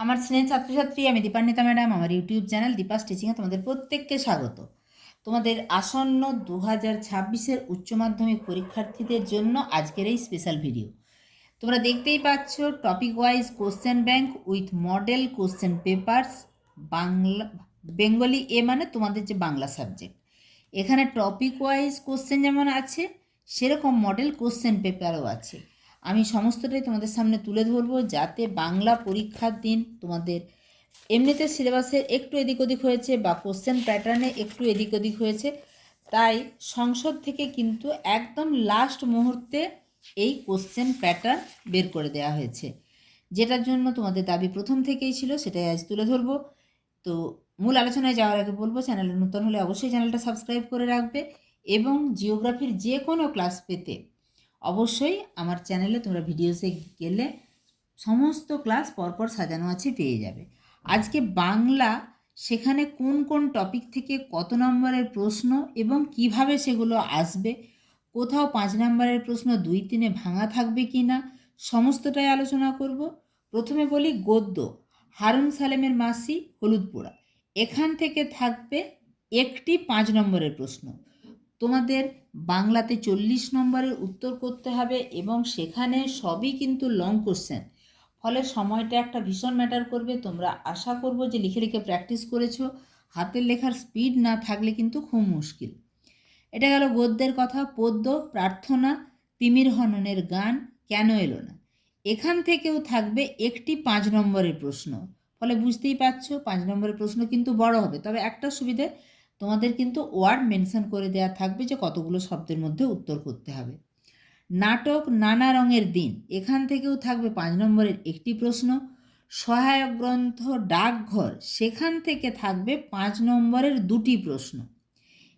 আমার স্নেহ ছাত্রছাত্রী, আমি দীপান্বিতা ম্যাডাম। আমার ইউটিউব চ্যানেল দীপাস টিচিংয়ে তোমাদের প্রত্যেককে স্বাগত। তোমাদের আসন্ন 2026-এর উচ্চ মাধ্যমিক পরীক্ষার্থীদের জন্য আজকের এই স্পেশাল ভিডিও। তোমরা দেখতেই পাচ্ছ topic wise question bank with model question papers. Bangla Bengali এ মানে তোমাদের যে বাংলা সাবজেক্ট, এখানে টপিক ওয়াইজ কোশ্চেন যেমন আছে সেরকম মডেল কোশ্চেন পেপারও আছে। আমি সমস্তটাই তোমাদের সামনে তুলে ধরবো যাতে বাংলা পরীক্ষার দিন তোমাদের এমনিতে সিলেবাসের একটু এদিক ওদিক হয়েছে বা কোশ্চেন প্যাটার্নে একটু এদিক ওদিক হয়েছে, তাই সংসদ থেকে কিন্তু একদম লাস্ট মুহূর্তে এই কোশ্চেন প্যাটার্ন বের করে দেওয়া হয়েছে, যেটার জন্য তোমাদের দাবি প্রথম থেকেই ছিল, সেটাই আজ তুলে ধরবো। তো মূল আলোচনায় যাওয়ার আগে বলবো, চ্যানেলে নতুন হলে অবশ্যই চ্যানেলটা সাবস্ক্রাইব করে রাখবে এবং জিওগ্রাফির যে কোনো ক্লাস পেতে অবশ্যই আমার চ্যানেলে তোমরা ভিডিওসে গেলে সমস্ত ক্লাস পরপর সাজানো আছে, পেয়ে যাবে। আজকে বাংলা, সেখানে কোন কোন টপিক থেকে কত নম্বরের প্রশ্ন এবং কিভাবে সেগুলো আসবে, কোথাও 5 নম্বরের প্রশ্ন 2-3 ভাঙা থাকবে কি না, সমস্তটাই আলোচনা করব। প্রথমে বলি গদ্য, হারুন সালেমের মাসি হলুদ পোড়া। এখান থেকে থাকবে একটি 5 নম্বরের প্রশ্ন। তোমাদের বাংলাতে 40 নম্বরের উত্তর করতে হবে এবং সেখানে সবই কিন্তু লং কোশ্চেন, ফলে সময়টা একটা ভীষণ ম্যাটার করবে। তোমরা আশা করব যে লিখে লিখে প্র্যাকটিস করেছো, হাতের লেখার স্পিড না থাকলে কিন্তু খুব মুশকিল। এটা গেল গদ্যের কথা। পদ্য, প্রার্থনা, তিমির হননের গান, কেন এলো না, এখান থেকেও থাকবে একটি 5 নম্বরের প্রশ্ন। ফলে বুঝতেই পারছো 5 নম্বরের প্রশ্ন কিন্তু বড় হবে, তবে একটা সুবিধে, তোমাদের কিন্তু ওয়ার্ড মেনশন করে দেওয়া থাকবে যে কতগুলো শব্দের মধ্যে উত্তর করতে হবে। নাটক, নানা রঙের দিন, এখান থেকেও থাকবে 5 নম্বরের একটি প্রশ্ন। সহায়ক গ্রন্থ, ডাকঘর, সেখান থেকে থাকবে 5 নম্বরের 2টি প্রশ্ন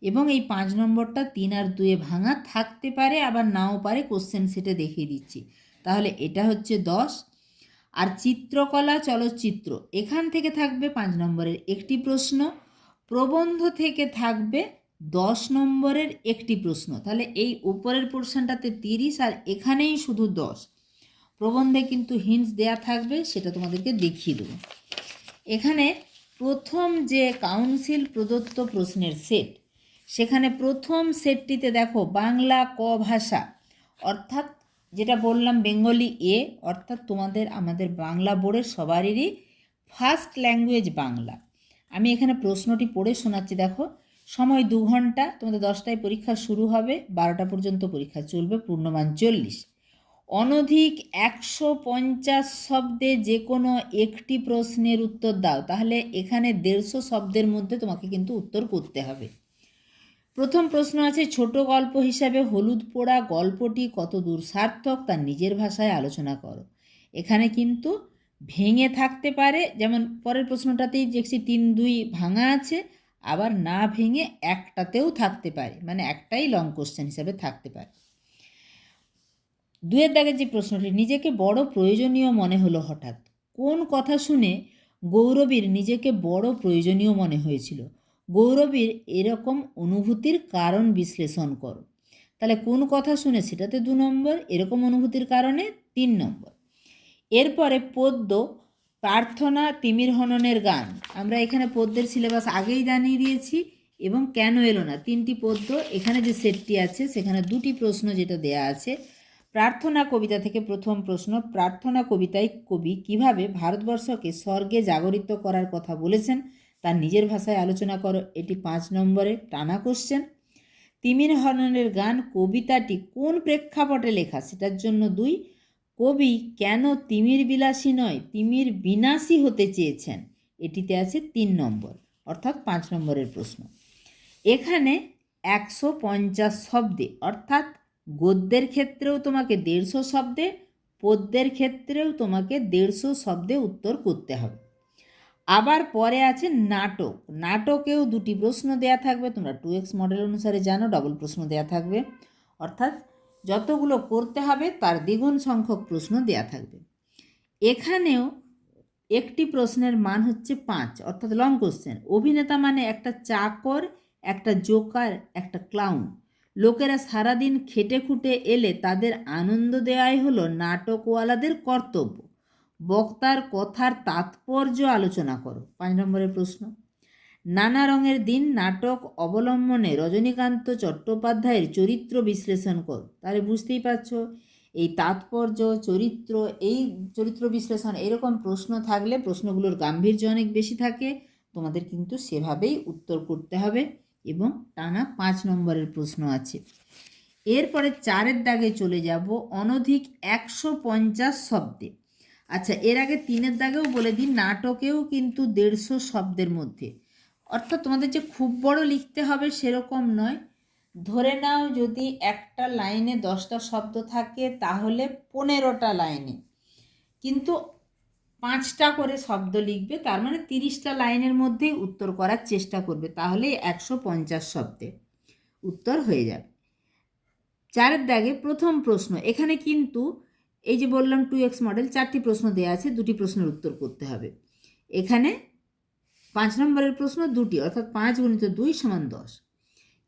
এবং এই 5 নম্বরটা 3 আর 2 ভাঙা থাকতে পারে, আবার নাও পারে, কোশ্চেন সেটে দেখিয়ে দিচ্ছি। তাহলে এটা হচ্ছে 10। আর চিত্রকলা, চলচ্চিত্র, এখান থেকে থাকবে 5 নম্বরের একটি প্রশ্ন। প্রবন্ধ থেকে থাকবে 10 নম্বরের একটি প্রশ্ন। তাহলে এই উপরের পোর্শনটাতে 30 আর এখানেই শুধু 10। প্রবন্ধে কিন্তু হিন্টস দেয়া থাকবে, সেটা তোমাদেরকে দেখিয়ে দেবো। এখানে প্রথম যে কাউন্সিল প্রদত্ত প্রশ্নের সেট, সেখানে প্রথম সেটটিতে দেখো বাংলা ক ভাষা, অর্থাৎ যেটা বললাম বেঙ্গলি এ, অর্থাৎ তোমাদের আমাদের বাংলা বোর্ডের সবারই ফার্স্ট ল্যাঙ্গুয়েজ বাংলা। আমি এখানে প্রশ্নটি পড়ে শোনাচ্ছি, দেখো। সময় 2 ঘন্টা, তোমাদের 10টায় পরীক্ষা শুরু হবে, 12টা পর্যন্ত পরীক্ষা চলবে, পূর্ণমান 40। অনধিক 150 শব্দে যে কোনো একটি প্রশ্নের উত্তর দাও। তাহলে এখানে 150 শব্দের মধ্যে তোমাকে কিন্তু উত্তর করতে হবে। প্রথম প্রশ্ন আছে, ছোট গল্প হিসাবে হলুদ পোড়া গল্পটি কতদূর সার্থক, তার নিজের ভাষায় আলোচনা করো। এখানে কিন্তু ভেঙে থাকতে পারে, যেমন পরের প্রশ্নটাতেই দেখছি 3-2 ভাঙা আছে, আবার না ভেঙে একটাতেও থাকতে পারে, মানে একটাই লং কোশ্চেন হিসাবে থাকতে পারে। 2-এর দাগের যে প্রশ্নটি, নিজেকে বড় প্রয়োজনীয় মনে হলো হঠাৎ, কোন কথা শুনে গৌরবীর নিজেকে বড় প্রয়োজনীয় মনে হয়েছিল? গৌরবীর এরকম অনুভূতির কারণ বিশ্লেষণ করো। তাহলে কোন কথা শুনে, সেটাতে 2 নম্বর, এরকম অনুভূতির কারণে 3 নম্বর। এরপরে পদ্য, প্রার্থনা, তিমির হননের গান। আমরা এখানে পদ্যের সিলেবাস আগেই জানিয়ে দিয়েছি এবং কেন এলো না, 3টি পদ্য। এখানে যে সেটটি আছে সেখানে 2টি প্রশ্ন যেটা দেয়া আছে। প্রার্থনা কবিতা থেকে প্রথম প্রশ্ন, প্রার্থনা কবিতায় কবি কিভাবে ভারতবর্ষকে স্বর্গে জাগরিত করার কথা বলেছেন, তার নিজের ভাষায় আলোচনা করো। এটি 5 নম্বরের টানা কোশ্চেন। তিমির হননের গান কবিতাটি কোন প্রেক্ষাপটে লেখা, সেটার জন্য 2। কবি কেন তিমির বিলাসী নয় তিমির বিনাশী হতে চেয়েছেন, এটিতে আছে 3 নম্বর, অর্থাৎ 5 নম্বরের প্রশ্ন। এখানে 150 শব্দে, অর্থাৎ গদ্যের ক্ষেত্রেও তোমাকে 150 শব্দে, পদ্যের ক্ষেত্রেও তোমাকে 150 শব্দে উত্তর করতে হবে। আবার পরে আছে নাটক, নাটকেও 2টি প্রশ্ন দেয়া থাকবে। তোমরা 2x মডেল অনুসারে জানো, ডবল প্রশ্ন দেয়া থাকবে, অর্থাৎ যতগুলো করতে হবে তার দ্বিগুণ সংখ্যক প্রশ্ন দেয়া থাকবে। এখানেও একটি প্রশ্নের মান হচ্ছে 5, অর্থাৎ লং কোশ্চেন। অভিনেতা মানে একটা চাকর, একটা জোকার, একটা ক্লাউন। লোকেরা সারাদিন খেটে খুটে এলে তাদের আনন্দ দেওয়াই হলো নাটকওয়ালাদের কর্তব্য। বক্তার কথার তাৎপর্য আলোচনা করো, 5 নম্বরের প্রশ্ন। নানা রঙের দিন নাটক অবলম্বনে রজনীকান্ত চট্টোপাধ্যায়ের চরিত্র বিশ্লেষণ করো। তাহলে বুঝতেই পারছো এই তাৎপর্য, চরিত্র, এই চরিত্র বিশ্লেষণ এরকম প্রশ্ন থাকলে প্রশ্নগুলোর গাম্ভীর্য অনেক বেশি থাকে, তোমাদের কিন্তু সেভাবেই উত্তর করতে হবে এবং টানা 5 নম্বরের প্রশ্ন আছে। এরপরে 4-এর দাগে চলে যাব, অনধিক 150 শব্দে। আচ্ছা, এর আগে 3-এর দাগেও বলে দিই, নাটকেও কিন্তু 150 শব্দের মধ্যে, অর্থাৎ তোমাদের যে খুব বড় লিখতে হবে সেরকম নয়। ধরে নাও যদি একটা লাইনে 10টা শব্দ থাকে তাহলে 15টা লাইনে কিন্তু 5টা করে শব্দ লিখবে, তার মানে 30টা লাইনের মধ্যেই উত্তর করার চেষ্টা করবে, তাহলে 150 শব্দে উত্তর হয়ে যাবে। 4-এর দাগে প্রথম প্রশ্ন, এখানে কিন্তু এই যে বললাম 2x মডেল 4টি প্রশ্ন দেওয়া আছে, 2টি প্রশ্নের উত্তর করতে হবে। এখানে 5 নম্বরের প্রশ্ন 2টি, অর্থাৎ 5 × 2 = 10।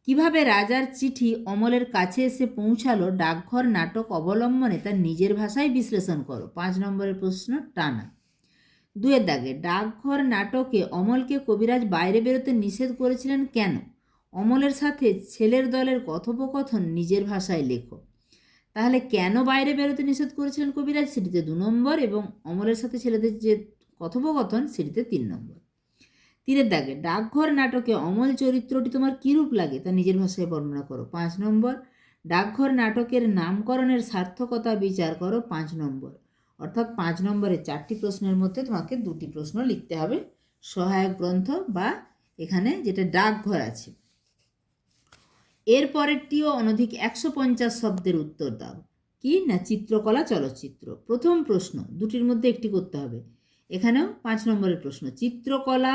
কিভাবে রাজার চিঠি অমলের কাছে এসে পৌঁছালো ডাকঘর নাটক অবলম্বনে তার নিজের ভাষায় বিশ্লেষণ করো, 5 নম্বরের প্রশ্ন টানা। 2-এর দাগে, ডাকঘর নাটকে অমলকে কবিরাজ বাইরে বেরোতে নিষেধ করেছিলেন কেন? অমলের সাথে ছেলের দলের কথোপকথন নিজের ভাষায় লেখো। তাহলে কেন বাইরে বেরোতে নিষেধ করেছিলেন কবিরাজ, সেটিতে 2 নম্বর, এবং অমলের সাথে ছেলেদের যে কথোপকথন সেটিতে 3 নম্বর। 3-এর দাগে, ডাকঘর নাটকে অমল চরিত্রটি তোমার কীরূপ লাগে তা নিজের ভাষায় বর্ণনা করো, 5 নম্বর। ডাকঘর নাটকের নামকরণের সার্থকতা বিচার করো, 5 নম্বর। অর্থাৎ 5 নম্বরের 4টি প্রশ্নের মধ্যে তোমাকে 2টি প্রশ্ন লিখতে হবে, সহায়ক গ্রন্থ বা এখানে যেটা ডাকঘর আছে। এর পরেরটিও অনধিক 150 শব্দের উত্তর দাও। কি না, চিত্রকলা চলচ্চিত্র। প্রথম প্রশ্ন, 2টির মধ্যে একটি করতে হবে। এখানেও 5 নম্বরের প্রশ্ন, চিত্রকলা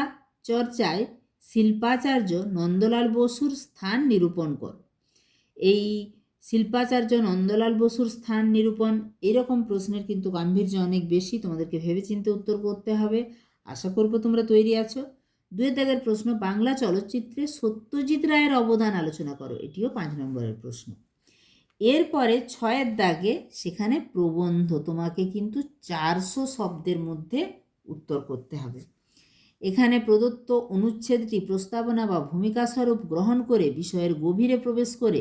চর্চায় শিল্পাচার্য নন্দলাল বসুর স্থান নিরূপণ কর। এই শিল্পাচার্য নন্দলাল বসুর স্থান নিরূপণ, এরকম প্রশ্নের কিন্তু গাম্ভীর্য অনেক বেশি, তোমাদেরকে ভেবেচিন্তে উত্তর করতে হবে। আশা করব তোমরা তৈরি আছো। 2-এর দাগের প্রশ্ন, বাংলা চলচ্চিত্রে সত্যজিৎ রায়ের অবদান আলোচনা করো, এটিও 5 নম্বরের প্রশ্ন। এরপরে 6-এর দাগে সেখানে প্রবন্ধ, তোমাকে কিন্তু 400 শব্দের মধ্যে উত্তর করতে হবে। এখানে প্রদত্ত অনুচ্ছেদটি প্রস্তাবনা বা ভূমিকা স্বরূপ গ্রহণ করে বিষয়ের গভীরে প্রবেশ করে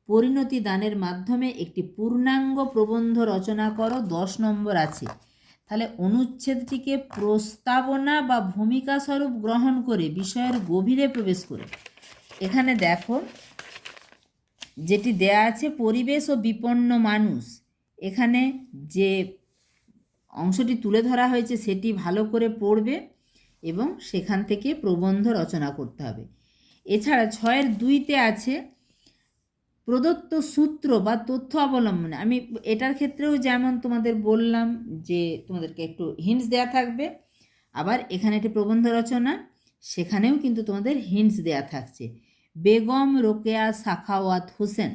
পরিণতি দানের মাধ্যমে একটি পূর্ণাঙ্গ প্রবন্ধ রচনা করো, 10 নম্বর আছে। তাহলে অনুচ্ছেদটিকে প্রস্তাবনা বা ভূমিকা স্বরূপ গ্রহণ করে বিষয়ের গভীরে প্রবেশ করে, এখানে দেখো যেটি দেয়া আছে, পরিবেশ ও বিপন্ন মানুষ, এখানে যে অংশটি তুলে ধরা হয়েছে সেটি ভালো করে পড়বে এবং সেখান থেকে প্রবন্ধ রচনা করতে হবে। এছাড়া 6-এর 2-তে আছে প্রদত্ত সূত্র বা তথ্য অবলম্বনে, আমি এটার ক্ষেত্রেও যেমন তোমাদের বললাম যে তোমাদেরকে একটু হিন্টস দেয়া থাকবে, আবার এখানে একটি প্রবন্ধ রচনা, সেখানেও কিন্তু তোমাদের হিন্টস দেয়া থাকছে। বেগম রোকেয়া সাখাওয়াত হোসেন,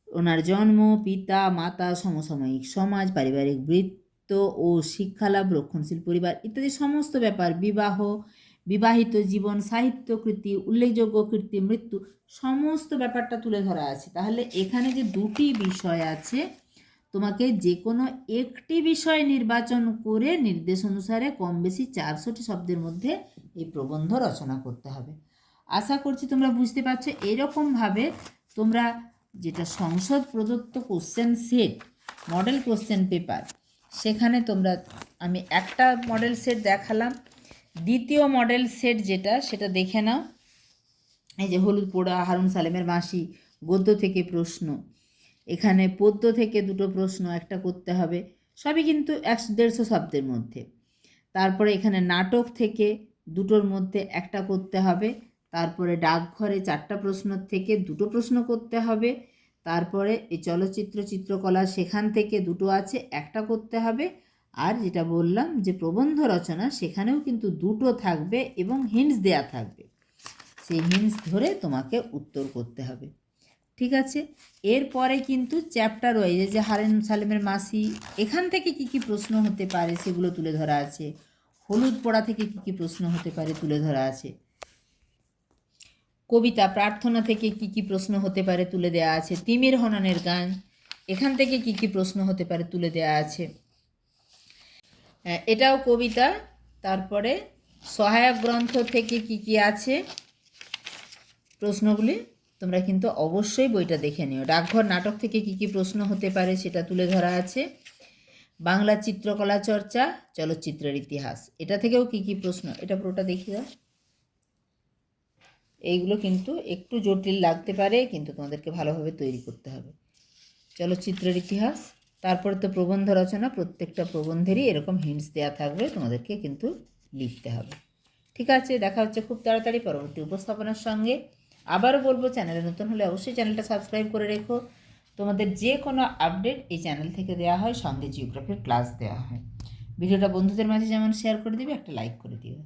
ওনার জন্ম, পিতা মাতা, সমসাময়িক সমাজ, পারিবারিক বৃত্ত ও শিক্ষালাভ, রক্ষণশীল পরিবার ইত্যাদি সমস্ত ব্যাপার, বিবাহ, বিবাহিত জীবন, সাহিত্য কৃতি, উল্লেখযোগ্য কীর্তি, মৃত্যু, সমস্ত ব্যাপারটা তুলে ধরা আছে। তাহলে এখানে যে 2টি বিষয় আছে, তোমাকে যে কোনো একটি বিষয় নির্বাচন করে নির্দেশ অনুসারে কম বেশি 400টি শব্দের মধ্যে এই প্রবন্ধ রচনা করতে হবে। আশা করছি তোমরা বুঝতে পারছো। এরকমভাবে তোমরা যেটা সংসদ প্রদত্ত question set, model question paper, সেখানে তোমরা, আমি একটা মডেল সেট দেখালাম, দ্বিতীয় মডেল সেট যেটা সেটা দেখে নাও। এই যে হলুদ পোড়া, হারুন সালেমের মাসি, গদ্য থেকে প্রশ্ন, এখানে পদ্য থেকে 2টো প্রশ্ন, একটা করতে হবে, সবই কিন্তু 150 শব্দের মধ্যে। তারপরে এখানে নাটক থেকে 2টোর মধ্যে একটা করতে হবে। তারপরে ডাকঘরে 4টা প্রশ্ন থেকে 2টো প্রশ্ন করতে হবে। তারপরে এই চলচ্চিত্র চিত্রকলা, সেখান থেকে 2টো আছে, একটা করতে হবে। আর যেটা বললাম যে প্রবন্ধ রচনা, সেখানেও কিন্তু 2টো থাকবে এবং হিন্টস দেয়া থাকবে, সেই হিন্টস ধরে তোমাকে উত্তর করতে হবে। ঠিক আছে, এরপরে কিন্তু চ্যাপ্টার ওয়াইজ, যে হারুন সালেমের মাসি, এখান থেকে কি কি প্রশ্ন হতে পারে সেগুলো তুলে ধরা আছে। হলুদ পোড়া থেকে কি কি প্রশ্ন হতে পারে তুলে ধরা আছে। কবিতা প্রার্থনা থেকে কি কি প্রশ্ন হতে পারে তুলে দেওয়া আছে। তিমির হননের গান, এখান থেকে কি কি প্রশ্ন হতে পারে তুলে দেওয়া আছে। এটাও কবিতা। তারপরে সহায়ক গ্রন্থ থেকে কি কি আছে প্রশ্নগুলি তোমরা কিন্তু অবশ্যই বইটা দেখে নিও। ডাকঘর নাটক থেকে কি কি প্রশ্ন হতে পারে সেটা তুলে ধরা আছে। বাংলা চিত্রকলা চর্চা, চলচ্চিত্রের ইতিহাস, এটা থেকেও কি কি প্রশ্ন, এটা পুরোটা দেখিয়ে দাও। এইগুলো কিন্তু একটু জটিল লাগতে পারে, কিন্তু তোমাদেরকে ভালোভাবে তৈরি করতে হবে। চলচ্চিত্রের ইতিহাস, তারপরে তো প্রবন্ধ রচনা, প্রত্যেকটা প্রবন্ধেরই এরকম হিন্টস দেওয়া থাকবে, তোমাদেরকে কিন্তু লিখতে হবে। ঠিক আছে, দেখা হচ্ছে খুব তাড়াতাড়ি পরবর্তী উপস্থাপনার সঙ্গে। আবারও বলবো, চ্যানেলে নতুন হলে অবশ্যই চ্যানেলটা সাবস্ক্রাইব করে রেখো। তোমাদের যে কোনো আপডেট এই চ্যানেল থেকে দেওয়া হয়, সঙ্গে জিওগ্রাফির ক্লাস দেওয়া হয়। ভিডিওটা বন্ধুদের মাঝে যেমন শেয়ার করে দিবে, একটা লাইক করে দিও।